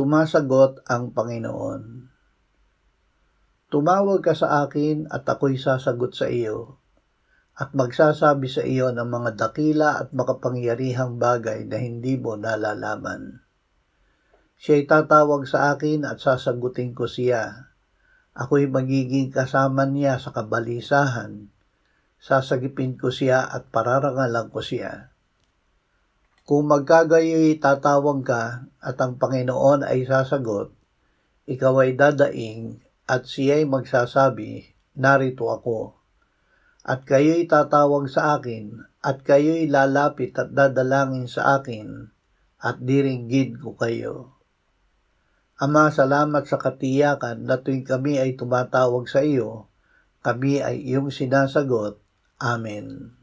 Sumasagot ang Panginoon. Tumawag ka sa akin at ako'y sasagot sa iyo, at magsasabi sa iyo ng mga dakila at makapangyarihang bagay na hindi mo nalalaman. Siya'y tatawag sa akin at sasagutin ko siya. Ako'y magiging kasama niya sa kabalisahan. Sasagipin ko siya at pararangalan ko siya. Kung magkagayoy tatawag ka at ang Panginoon ay sasagot, ikaw ay dadaing at siya'y magsasabi, narito ako. At kayo'y tatawag sa akin at kayo'y lalapit at dadalangin sa akin at diringgin ko kayo. Ama, salamat sa katiyakan na tuwing kami ay tumatawag sa iyo, kami ay iyong sinasagot. Amen.